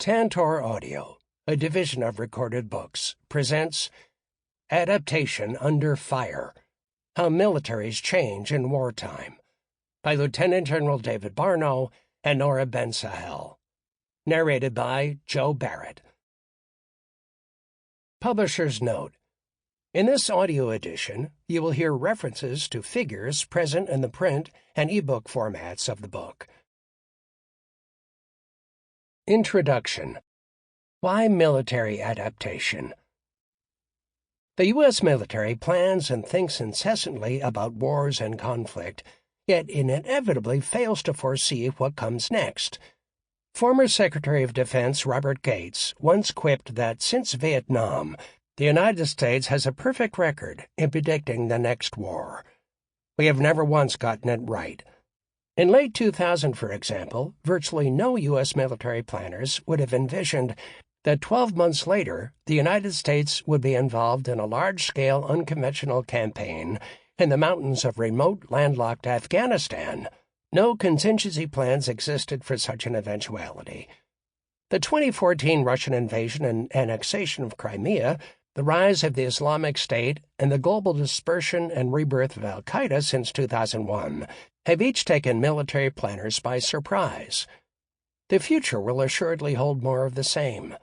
Tantor Audio, a division of Recorded Books, presents Adaptation Under Fire: How Militaries Change in Wartime by Lieutenant General David Barno and Barno and Bensahel. Narrated by Joe Barrett. Publisher's Note: in this audio edition, you will hear references to figures present in the print and ebook formats of the book. Introduction. Why military adaptation? The U.S. military plans and thinks incessantly about wars and conflict, yet it inevitably fails to foresee what comes next. Former Secretary of Defense Robert Gates once quipped that since Vietnam, the United States has a perfect record in predicting the next war. We have never once gotten it right. In late 2000, for example, virtually no U.S. military planners would have envisioned that 12 months later, the United States would be involved in a large-scale unconventional campaign in the mountains of remote, landlocked Afghanistan. No contingency plans existed for such an eventuality. The 2014 Russian invasion and annexation of Crimea, the rise of the Islamic State, and the global dispersion and rebirth of al-Qaeda since 2001 have each taken military planners by surprise. The future will assuredly hold more of the same.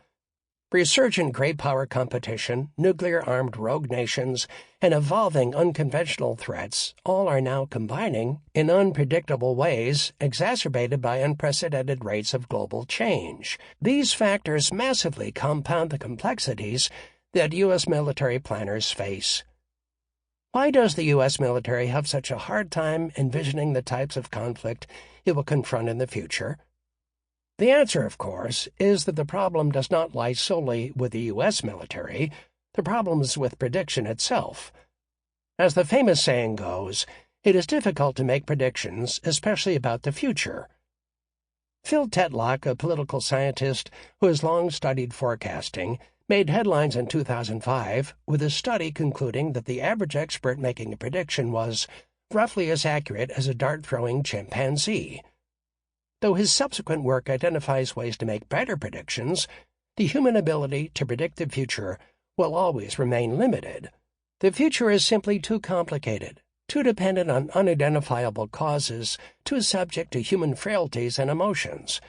Resurgent great power competition, nuclear-armed rogue nations, and evolving unconventional threats all are now combining in unpredictable ways, exacerbated by unprecedented rates of global change. These factors massively compound the complexities that U.S. military planners face. Why does the U.S. military have such a hard time envisioning the types of conflict it will confront in the future? The answer, of course, is that the problem does not lie solely with the U.S. military. The problem is with prediction itself. As the famous saying goes, it is difficult to make predictions, especially about the future. Phil Tetlock, a political scientist who has long studied forecasting, made headlines in 2005 with a study concluding that the average expert making a prediction was roughly as accurate as a dart-throwing chimpanzee. Though his subsequent work identifies ways to make better predictions, the human ability to predict the future will always remain limited. The future is simply too complicated, too dependent on unidentifiable causes, too subject to human frailties and emotions.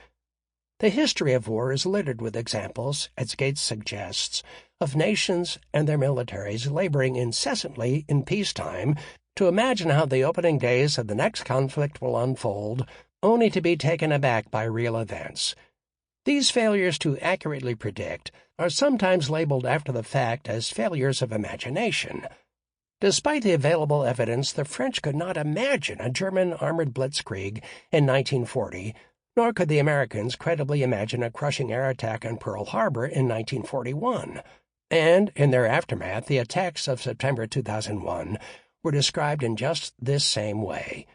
The history of war is littered with examples, as Gates suggests, of nations and their militaries laboring incessantly in peacetime to imagine how the opening days of the next conflict will unfold, only to be taken aback by real events. These failures to accurately predict are sometimes labeled after the fact as failures of imagination. Despite the available evidence, the French could not imagine a German armored blitzkrieg in 1940, nor could the Americans credibly imagine a crushing air attack on Pearl Harbor in 1941. And, in their aftermath, the attacks of September 2001 were described in just this same way.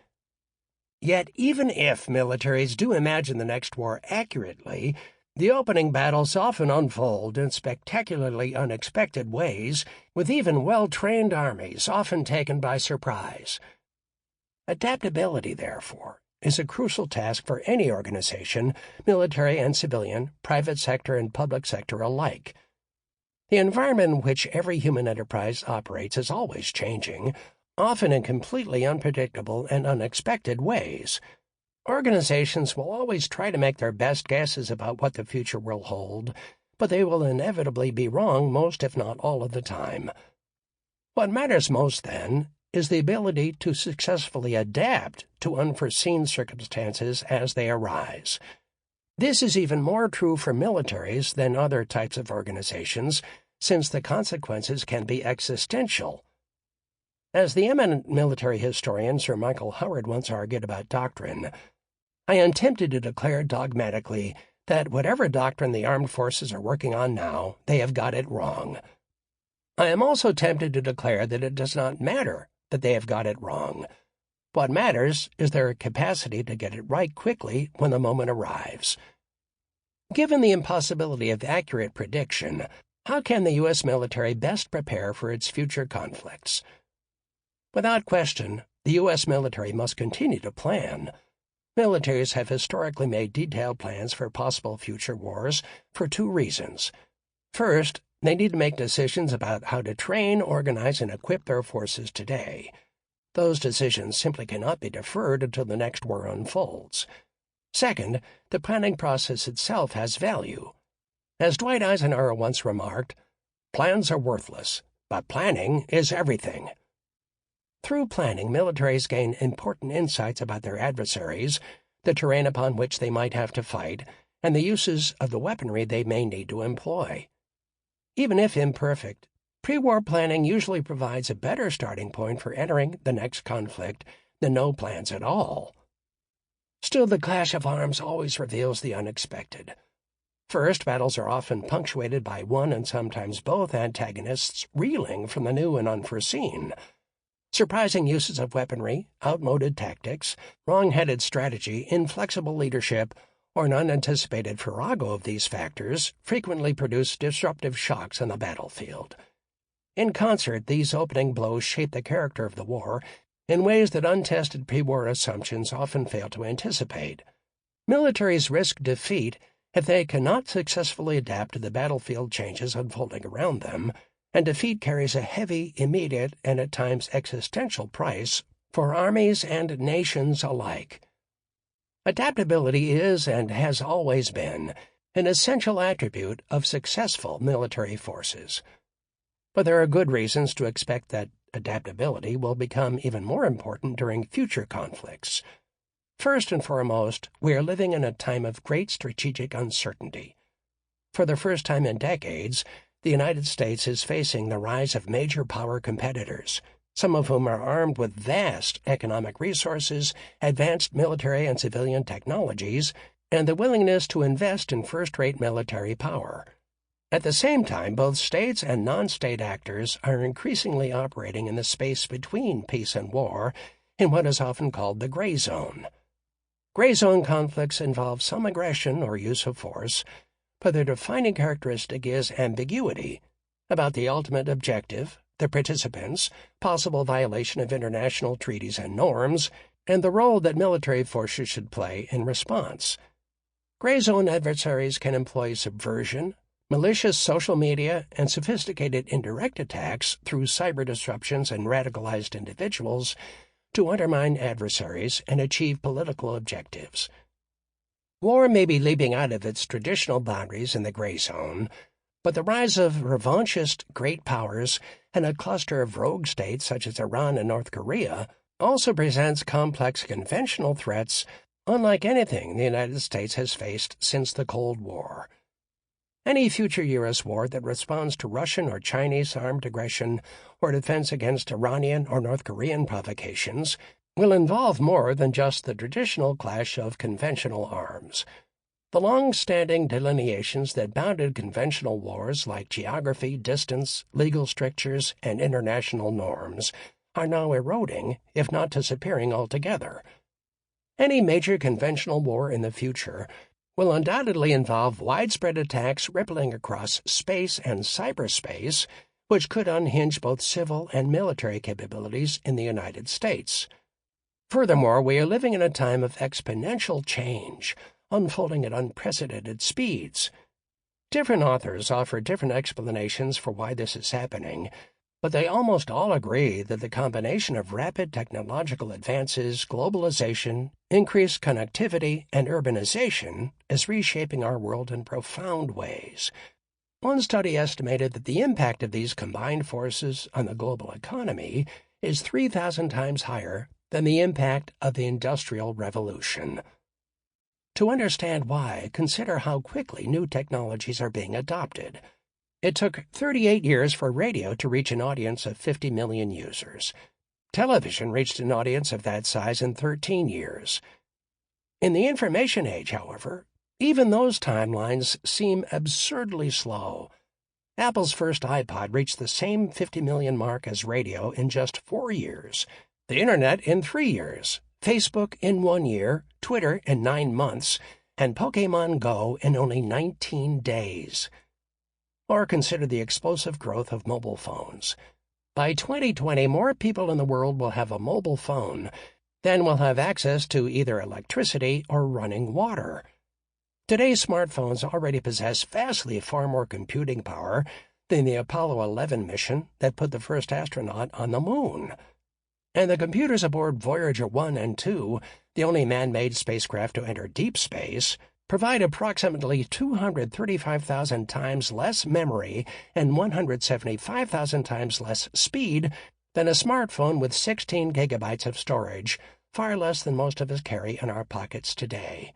Yet, even if militaries do imagine the next war accurately, the opening battles often unfold in spectacularly unexpected ways, with even well-trained armies often taken by surprise. Adaptability, therefore, is a crucial task for any organization, military and civilian, private sector and public sector alike. The environment in which every human enterprise operates is always changing, often in completely unpredictable and unexpected ways. Organizations will always try to make their best guesses about what the future will hold, but they will inevitably be wrong most, if not all, of the time. What matters most, then, is the ability to successfully adapt to unforeseen circumstances as they arise. This is even more true for militaries than other types of organizations, since the consequences can be existential. As the eminent military historian Sir Michael Howard once argued about doctrine, I am tempted to declare dogmatically that whatever doctrine the armed forces are working on now, they have got it wrong. I am also tempted to declare that it does not matter that they have got it wrong. What matters is their capacity to get it right quickly when the moment arrives. Given the impossibility of accurate prediction, how can the U.S. military best prepare for its future conflicts? Without question, the U.S. military must continue to plan. Militaries have historically made detailed plans for possible future wars for two reasons. First, they need to make decisions about how to train, organize, and equip their forces today. Those decisions simply cannot be deferred until the next war unfolds. Second, the planning process itself has value. As Dwight Eisenhower once remarked, "Plans are worthless, but planning is everything." Through planning, militaries gain important insights about their adversaries, the terrain upon which they might have to fight, and the uses of the weaponry they may need to employ. Even if imperfect, pre-war planning usually provides a better starting point for entering the next conflict than no plans at all. Still, the clash of arms always reveals the unexpected. First, battles are often punctuated by one and sometimes both antagonists reeling from the new and unforeseen. Surprising uses of weaponry, outmoded tactics, wrong-headed strategy, inflexible leadership, or an unanticipated farrago of these factors frequently produce disruptive shocks on the battlefield. In concert, these opening blows shape the character of the war in ways that untested pre-war assumptions often fail to anticipate. Militaries risk defeat if they cannot successfully adapt to the battlefield changes unfolding around them, and defeat carries a heavy, immediate, and at times existential price for armies and nations alike. Adaptability is, and has always been, an essential attribute of successful military forces. But there are good reasons to expect that adaptability will become even more important during future conflicts. First and foremost, we are living in a time of great strategic uncertainty. For the first time in decades, the United States is facing the rise of major power competitors, some of whom are armed with vast economic resources, advanced military and civilian technologies, and the willingness to invest in first-rate military power. At the same time, both states and non-state actors are increasingly operating in the space between peace and war, in what is often called the gray zone. Gray zone conflicts involve some aggression or use of force, but their defining characteristic is ambiguity about the ultimate objective, the participants, possible violation of international treaties and norms, and the role that military forces should play in response. Gray zone adversaries can employ subversion, malicious social media, and sophisticated indirect attacks through cyber disruptions and radicalized individuals to undermine adversaries and achieve political objectives. War may be leaping out of its traditional boundaries in the gray zone, but the rise of revanchist great powers and a cluster of rogue states such as Iran and North Korea also presents complex conventional threats unlike anything the United States has faced since the Cold War. Any future U.S. war that responds to Russian or Chinese armed aggression or defense against Iranian or North Korean provocations will involve more than just the traditional clash of conventional arms. The long-standing delineations that bounded conventional wars like geography, distance, legal strictures, and international norms are now eroding, if not disappearing altogether. Any major conventional war in the future will undoubtedly involve widespread attacks rippling across space and cyberspace, which could unhinge both civil and military capabilities in the United States. Furthermore, we are living in a time of exponential change, unfolding at unprecedented speeds. Different authors offer different explanations for why this is happening, but they almost all agree that the combination of rapid technological advances, globalization, increased connectivity, and urbanization is reshaping our world in profound ways. One study estimated that the impact of these combined forces on the global economy is 3,000 times higher than the impact of the Industrial Revolution. To understand why, consider how quickly new technologies are being adopted. It took 38 years for radio to reach an audience of 50 million users. Television reached an audience of that size in 13 years. In the information age, however, even those timelines seem absurdly slow. Apple's first iPod reached the same 50 million mark as radio in just 4 years, the Internet in 3 years, Facebook in 1 year, Twitter in 9 months, and Pokémon Go in only 19 days. Or consider the explosive growth of mobile phones. By 2020, more people in the world will have a mobile phone Then we'll have access to either electricity or running water. Today's smartphones already possess vastly far more computing power than the Apollo 11 mission that put the first astronaut on the moon. And the computers aboard Voyager 1 and 2, the only man-made spacecraft to enter deep space, provide approximately 235,000 times less memory and 175,000 times less speed than a smartphone with 16 gigabytes of storage, far less than most of us carry in our pockets today.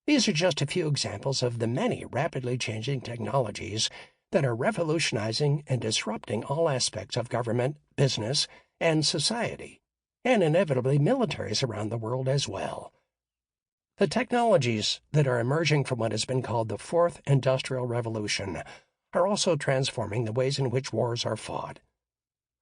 These are just a few examples of the many rapidly changing technologies that are revolutionizing and disrupting all aspects of government, business, and society, and inevitably militaries around the world as well. The technologies that are emerging from what has been called the Fourth Industrial Revolution are also transforming the ways in which wars are fought.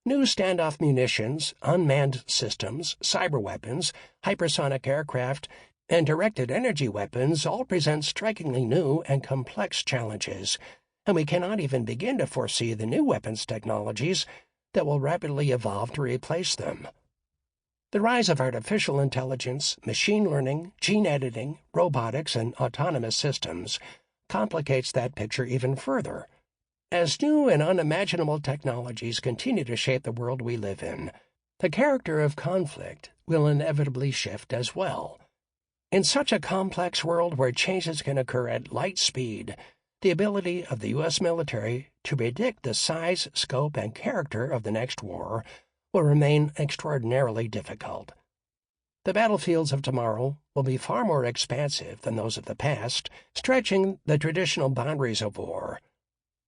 New standoff munitions, unmanned systems, cyber weapons, hypersonic aircraft, and directed energy weapons all present strikingly new and complex challenges, and we cannot even begin to foresee the new weapons technologies that will rapidly evolve to replace them. The rise of artificial intelligence, machine learning, gene editing, robotics, and autonomous systems complicates that picture even further. As new and unimaginable technologies continue to shape the world we live in, the character of conflict will inevitably shift as well. In such a complex world where changes can occur at light speed, the ability of the U.S. military to predict the size, scope, and character of the next war will remain extraordinarily difficult. The battlefields of tomorrow will be far more expansive than those of the past, stretching the traditional boundaries of war.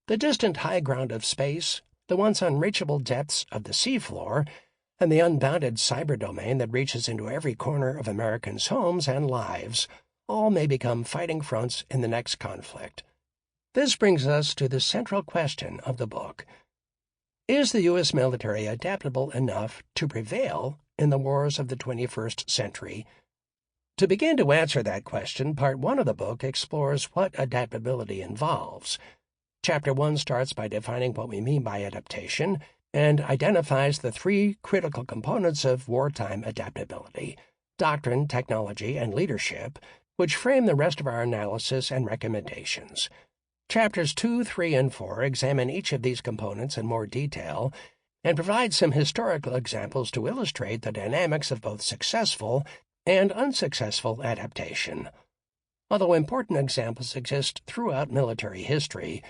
The distant high ground of space, the once unreachable depths of the seafloor, and the unbounded cyber domain that reaches into every corner of Americans' homes and lives, all may become fighting fronts in the next conflict. This brings us to the central question of the book. Is the U.S. military adaptable enough to prevail in the wars of the 21st century? To begin to answer that question, Part 1 of the book explores what adaptability involves. Chapter 1 starts by defining what we mean by adaptation and identifies the three critical components of wartime adaptability: doctrine, technology, and leadership, which frame the rest of our analysis and recommendations. Chapters 2, 3, and 4 examine each of these components in more detail and provide some historical examples to illustrate the dynamics of both successful and unsuccessful adaptation. Although important examples exist throughout military history,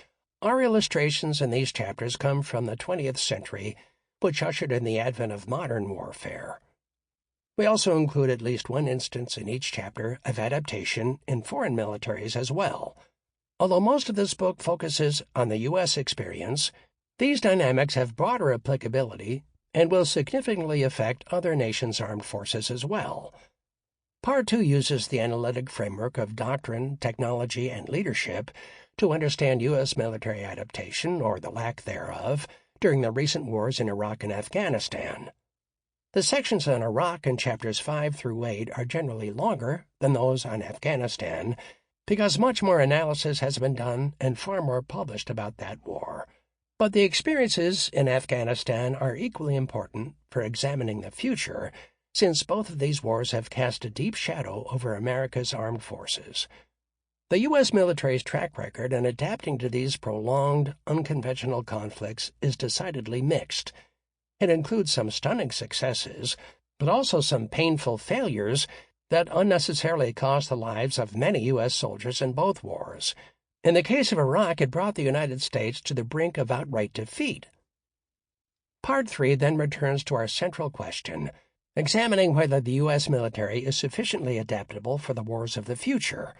our illustrations in these chapters come from the 20th century, which ushered in the advent of modern warfare. We also include at least one instance in each chapter of adaptation in foreign militaries as well. Although most of this book focuses on the U.S. experience, these dynamics have broader applicability and will significantly affect other nations' armed forces as well. Part 2 uses the analytic framework of doctrine, technology, and leadership to understand U.S. military adaptation, or the lack thereof, during the recent wars in Iraq and Afghanistan. The sections on Iraq in chapters 5 through 8 are generally longer than those on Afghanistan, because much more analysis has been done and far more published about that war. But the experiences in Afghanistan are equally important for examining the future, since both of these wars have cast a deep shadow over America's armed forces. The U.S. military's track record in adapting to these prolonged, unconventional conflicts is decidedly mixed. It includes some stunning successes, but also some painful failures that unnecessarily cost the lives of many U.S. soldiers in both wars. In the case of Iraq, it brought the United States to the brink of outright defeat. Part 3 then returns to our central question, examining whether the U.S. military is sufficiently adaptable for the wars of the future.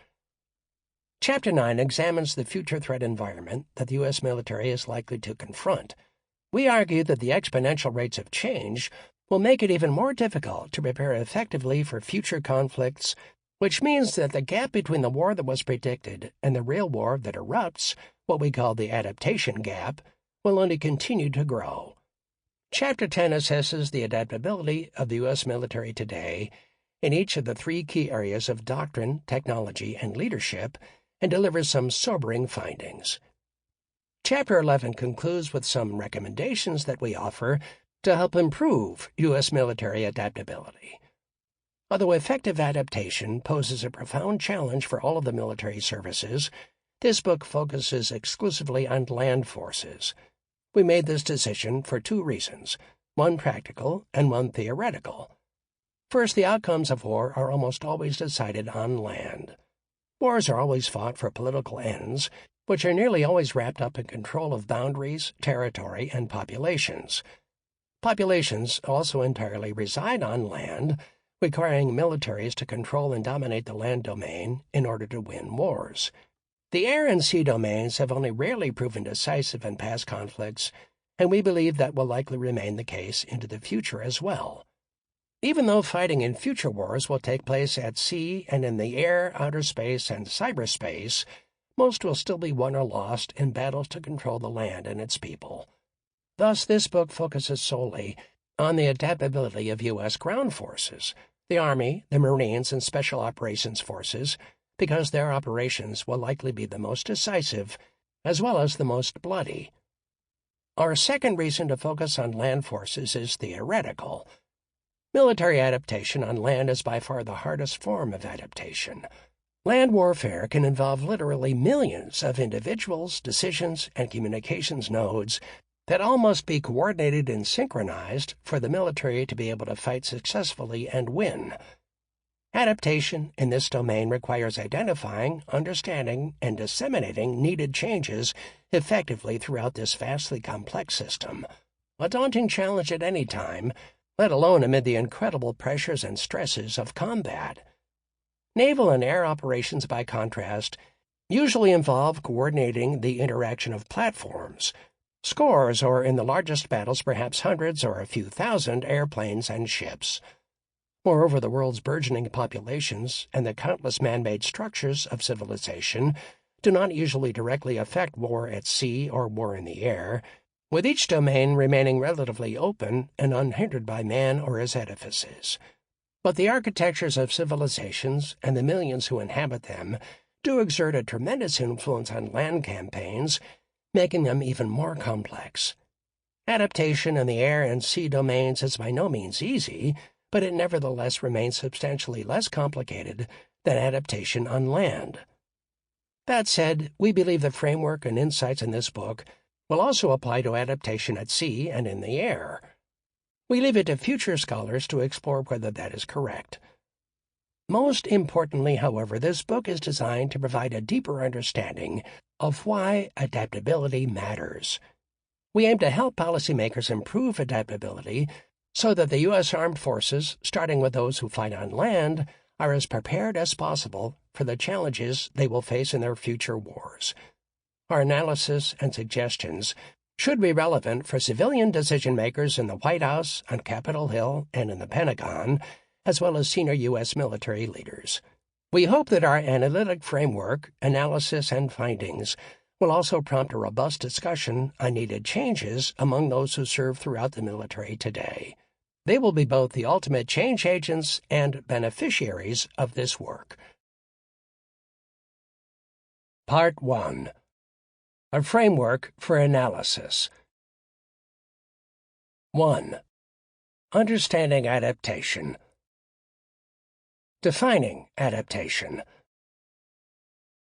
Chapter 9 examines the future threat environment that the U.S. military is likely to confront. We argue that the exponential rates of change will make it even more difficult to prepare effectively for future conflicts, which means that the gap between the war that was predicted and the real war that erupts, what we call the adaptation gap, will only continue to grow. Chapter 10 assesses the adaptability of the U.S. military today in each of the three key areas of doctrine, technology, and leadership, and delivers some sobering findings. Chapter 11 concludes with some recommendations that we offer to help improve U.S. military adaptability. Although effective adaptation poses a profound challenge for all of the military services, this book focuses exclusively on land forces. We made this decision for two reasons, one practical and one theoretical. First, the outcomes of war are almost always decided on land. Wars are always fought for political ends, which are nearly always wrapped up in control of boundaries, territory, and populations. Populations also entirely reside on land, requiring militaries to control and dominate the land domain in order to win wars. The air and sea domains have only rarely proven decisive in past conflicts, and we believe that will likely remain the case into the future as well. Even though fighting in future wars will take place at sea and in the air, outer space, and cyberspace, most will still be won or lost in battles to control the land and its people. Thus, this book focuses solely on the adaptability of U.S. ground forces, the Army, the Marines, and Special Operations Forces, because their operations will likely be the most decisive, as well as the most bloody. Our second reason to focus on land forces is theoretical. Military adaptation on land is by far the hardest form of adaptation. Land warfare can involve literally millions of individuals, decisions, and communications nodes that all must be coordinated and synchronized for the military to be able to fight successfully and win. Adaptation in this domain requires identifying, understanding, and disseminating needed changes effectively throughout this vastly complex system, a daunting challenge at any time, let alone amid the incredible pressures and stresses of combat. Naval and air operations, by contrast, usually involve coordinating the interaction of platforms, scores, or in the largest battles perhaps hundreds or a few thousand airplanes and ships. Moreover, the world's burgeoning populations and the countless man-made structures of civilization do not usually directly affect war at sea or war in the air, with each domain remaining relatively open and unhindered by man or his edifices. But the architectures of civilizations and the millions who inhabit them do exert a tremendous influence on land campaigns, making them even more complex. Adaptation in the air and sea domains is by no means easy, but it nevertheless remains substantially less complicated than adaptation on land. That said, we believe the framework and insights in this book will also apply to adaptation at sea and in the air. We leave it to future scholars to explore whether that is correct. Most importantly, however, this book is designed to provide a deeper understanding of why adaptability matters. We aim to help policymakers improve adaptability so that the U.S. Armed Forces, starting with those who fight on land, are as prepared as possible for the challenges they will face in their future wars. Our analysis and suggestions should be relevant for civilian decision-makers in the White House, on Capitol Hill, and in the Pentagon, as well as senior U.S. military leaders. We hope that our analytic framework, analysis, and findings will also prompt a robust discussion on needed changes among those who serve throughout the military today. They will be both the ultimate change agents and beneficiaries of this work. Part 1. A Framework for Analysis. 1. Understanding adaptation. Defining adaptation.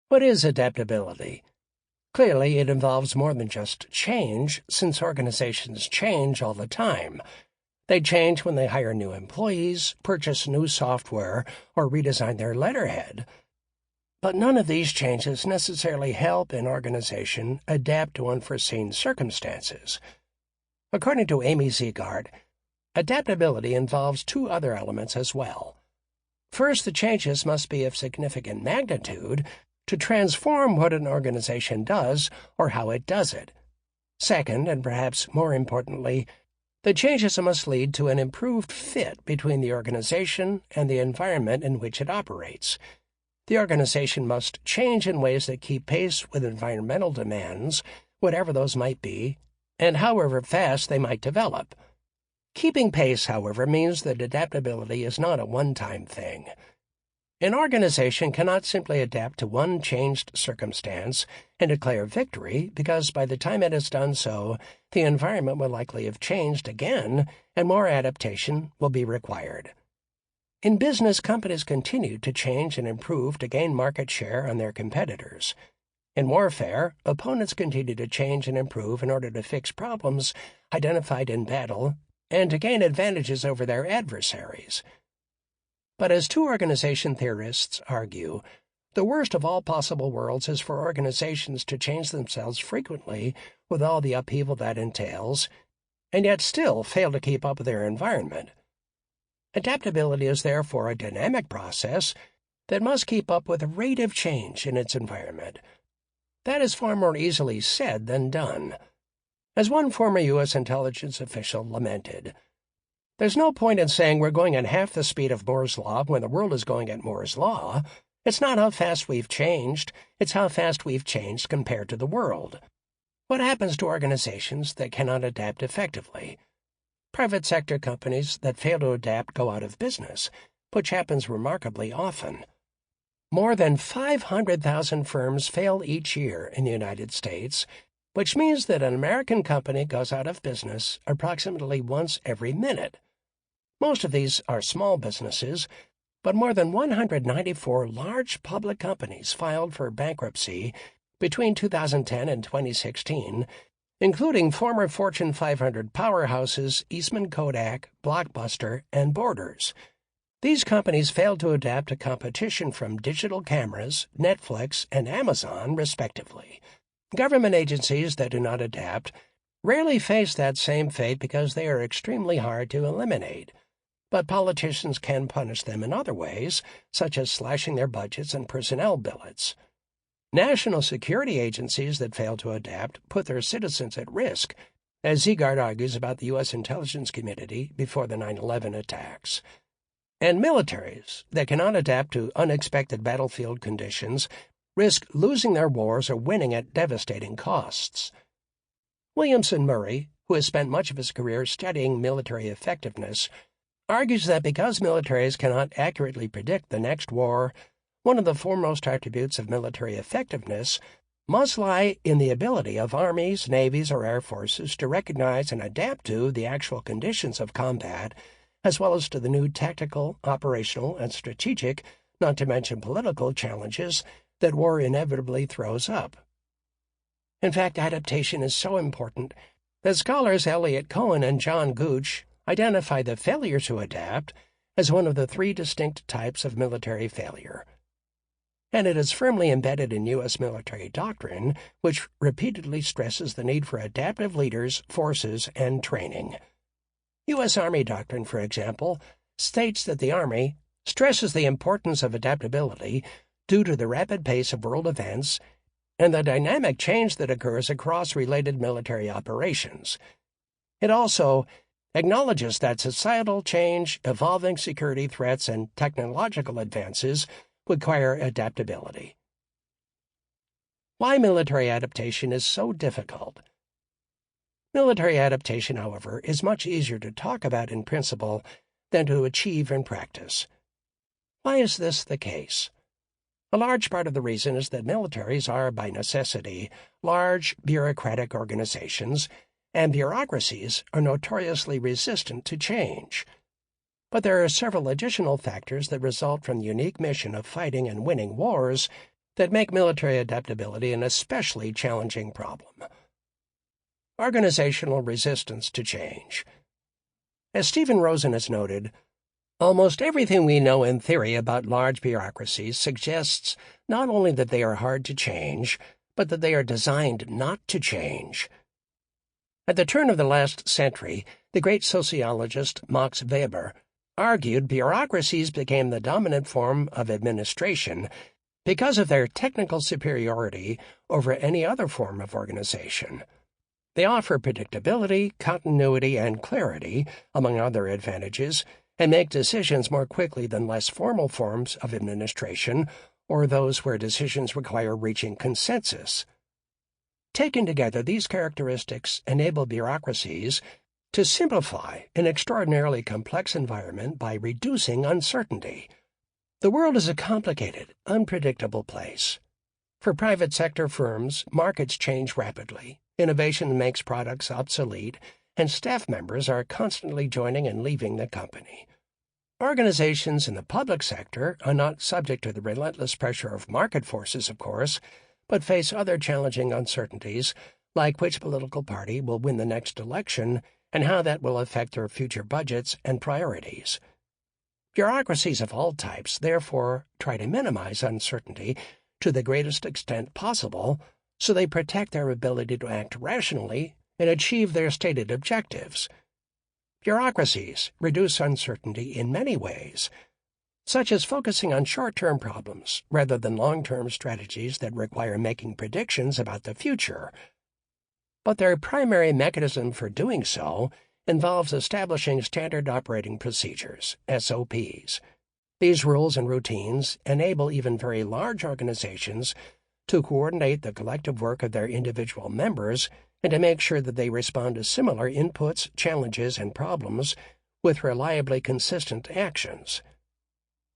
What is adaptability? Clearly, it involves more than just change, since organizations change all the time. They change when they hire new employees, purchase new software, or redesign their letterhead. But none of these changes necessarily help an organization adapt to unforeseen circumstances. According to Amy Ziegart, adaptability involves two other elements as well. First, the changes must be of significant magnitude to transform what an organization does or how it does it. Second, and perhaps more importantly, the changes must lead to an improved fit between the organization and the environment in which it operates. The organization must change in ways that keep pace with environmental demands, whatever those might be, and however fast they might develop. Keeping pace, however, means that adaptability is not a one-time thing. An organization cannot simply adapt to one changed circumstance and declare victory, because by the time it has done so, the environment will likely have changed again, and more adaptation will be required. In business, companies continue to change and improve to gain market share on their competitors. In warfare, opponents continue to change and improve in order to fix problems identified in battle and to gain advantages over their adversaries. But as two organization theorists argue, the worst of all possible worlds is for organizations to change themselves frequently with all the upheaval that entails, and yet still fail to keep up with their environment. Adaptability is therefore a dynamic process that must keep up with the rate of change in its environment. That is far more easily said than done. As one former U.S. intelligence official lamented, "There's no point in saying we're going at half the speed of Moore's Law when the world is going at Moore's Law. It's not how fast we've changed, it's how fast we've changed compared to the world." What happens to organizations that cannot adapt effectively? Private sector companies that fail to adapt go out of business, which happens remarkably often. More than 500,000 firms fail each year in the United States, which means that an American company goes out of business approximately once every minute. Most of these are small businesses, but more than 194 large public companies filed for bankruptcy between 2010 and 2016, including former Fortune 500 powerhouses Eastman Kodak, Blockbuster, and Borders. These companies failed to adapt to competition from digital cameras, Netflix, and Amazon, respectively. Government agencies that do not adapt rarely face that same fate because they are extremely hard to eliminate. But politicians can punish them in other ways, such as slashing their budgets and personnel billets. National security agencies that fail to adapt put their citizens at risk, as Zegard argues about the U.S. intelligence community before the 9/11 attacks. And militaries that cannot adapt to unexpected battlefield conditions risk losing their wars or winning at devastating costs. Williamson Murray, who has spent much of his career studying military effectiveness, argues that because militaries cannot accurately predict the next war, one of the foremost attributes of military effectiveness must lie in the ability of armies, navies, or air forces to recognize and adapt to the actual conditions of combat, as well as to the new tactical, operational, and strategic, not to mention political, challenges that war inevitably throws up. In fact, adaptation is so important that scholars Elliot Cohen and John Gooch identify the failure to adapt as one of the three distinct types of military failure. And it is firmly embedded in U.S. military doctrine, which repeatedly stresses the need for adaptive leaders, forces, and training. U.S. Army doctrine, for example, states that the Army stresses the importance of adaptability due to the rapid pace of world events and the dynamic change that occurs across related military operations. It also acknowledges that societal change, evolving security threats, and technological advances require adaptability. Why military adaptation is so difficult? Military adaptation, however, is much easier to talk about in principle than to achieve in practice. Why is this the case? A large part of the reason is that militaries are, by necessity, large bureaucratic organizations, and bureaucracies are notoriously resistant to change. But there are several additional factors that result from the unique mission of fighting and winning wars that make military adaptability an especially challenging problem. Organizational resistance to change. As Stephen Rosen has noted, almost everything we know in theory about large bureaucracies suggests not only that they are hard to change, but that they are designed not to change. At the turn of the last century, the great sociologist Max Weber argued bureaucracies became the dominant form of administration because of their technical superiority over any other form of organization. They offer predictability, continuity, and clarity, among other advantages, and make decisions more quickly than less formal forms of administration or those where decisions require reaching consensus. Taken together, these characteristics enable bureaucracies to simplify an extraordinarily complex environment by reducing uncertainty. The world is a complicated, unpredictable place. For private sector firms, markets change rapidly, innovation makes products obsolete, and staff members are constantly joining and leaving the company. Organizations in the public sector are not subject to the relentless pressure of market forces, of course, but face other challenging uncertainties, like which political party will win the next election and how that will affect their future budgets and priorities. Bureaucracies of all types, therefore, try to minimize uncertainty to the greatest extent possible so they protect their ability to act rationally and achieve their stated objectives. Bureaucracies reduce uncertainty in many ways, such as focusing on short-term problems rather than long-term strategies that require making predictions about the future. But their primary mechanism for doing so involves establishing standard operating procedures, SOPs. These rules and routines enable even very large organizations to coordinate the collective work of their individual members and to make sure that they respond to similar inputs, challenges, and problems with reliably consistent actions.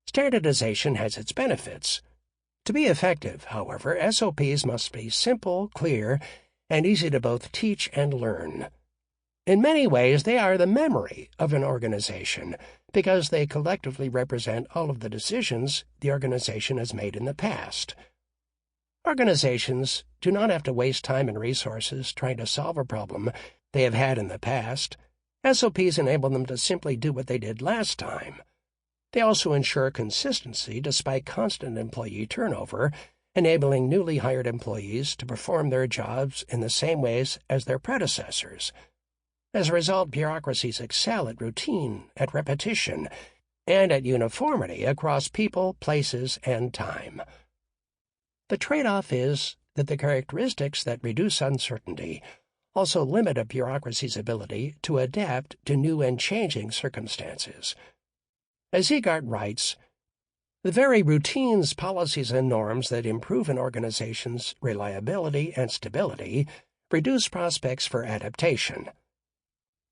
Standardization has its benefits. To be effective, however, SOPs must be simple, clear, and easy to both teach and learn. In many ways, they are the memory of an organization because they collectively represent all of the decisions the organization has made in the past. Organizations do not have to waste time and resources trying to solve a problem they have had in the past. SOPs enable them to simply do what they did last time. They also ensure consistency despite constant employee turnover, enabling newly hired employees to perform their jobs in the same ways as their predecessors. As a result, bureaucracies excel at routine, at repetition, and at uniformity across people, places, and time. The trade-off is that the characteristics that reduce uncertainty also limit a bureaucracy's ability to adapt to new and changing circumstances. As Zegart writes, the very routines, policies, and norms that improve an organization's reliability and stability reduce prospects for adaptation.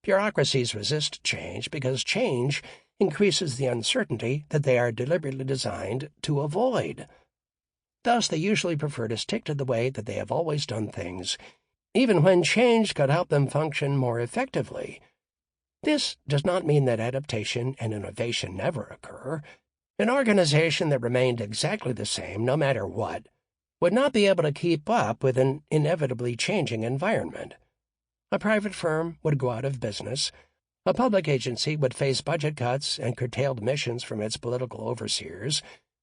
Bureaucracies resist change because change increases the uncertainty that they are deliberately designed to avoid. Thus, they usually prefer to stick to the way that they have always done things, even when change could help them function more effectively. This does not mean that adaptation and innovation never occur. An organization that remained exactly the same, no matter what, would not be able to keep up with an inevitably changing environment. A private firm would go out of business. A public agency would face budget cuts and curtailed missions from its political overseers.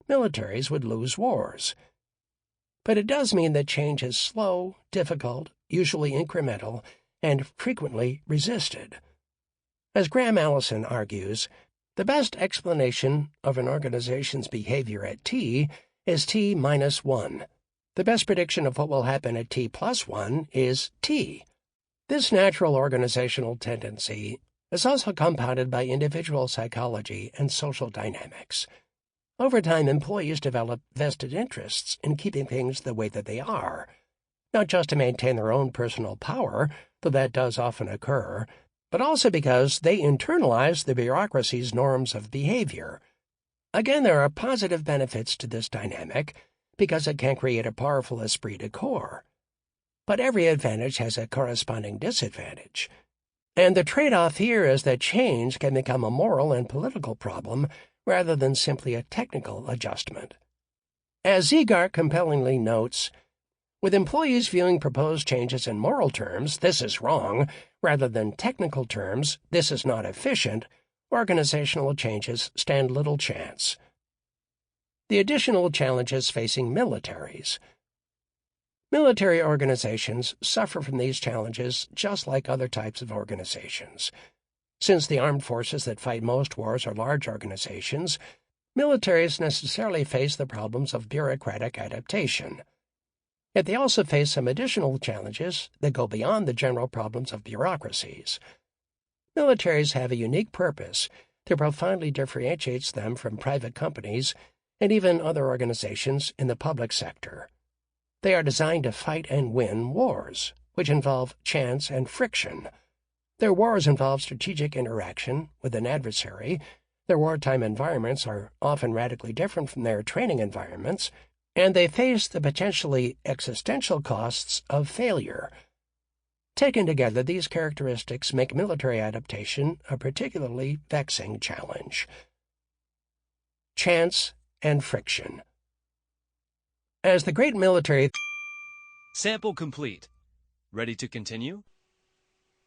Militaries would lose wars. But it does mean that change is slow, difficult, usually incremental, and frequently resisted. As Graham Allison argues, the best explanation of an organization's behavior at T is T minus 1. The best prediction of what will happen at T plus 1 is T. This natural organizational tendency is also compounded by individual psychology and social dynamics. Over time, employees develop vested interests in keeping things the way that they are, not just to maintain their own personal power, though that does often occur, but also because they internalize the bureaucracy's norms of behavior. Again, there are positive benefits to this dynamic because it can create a powerful esprit de corps. But every advantage has a corresponding disadvantage. And the trade-off here is that change can become a moral and political problem rather than simply a technical adjustment. As Zegart compellingly notes, with employees viewing proposed changes in moral terms, this is wrong, rather than technical terms, this is not efficient, organizational changes stand little chance. The additional challenges facing militaries. Military organizations suffer from these challenges just like other types of organizations. Since the armed forces that fight most wars are large organizations, militaries necessarily face the problems of bureaucratic adaptation. Yet they also face some additional challenges that go beyond the general problems of bureaucracies. Militaries have a unique purpose that profoundly differentiates them from private companies and even other organizations in the public sector. They are designed to fight and win wars, which involve chance and friction. Their wars involve strategic interaction with an adversary. Their wartime environments are often radically different from their training environments, and they face the potentially existential costs of failure. Taken together, these characteristics make military adaptation a particularly vexing challenge. chance, and friction. As the great military Sample complete. Ready to continue?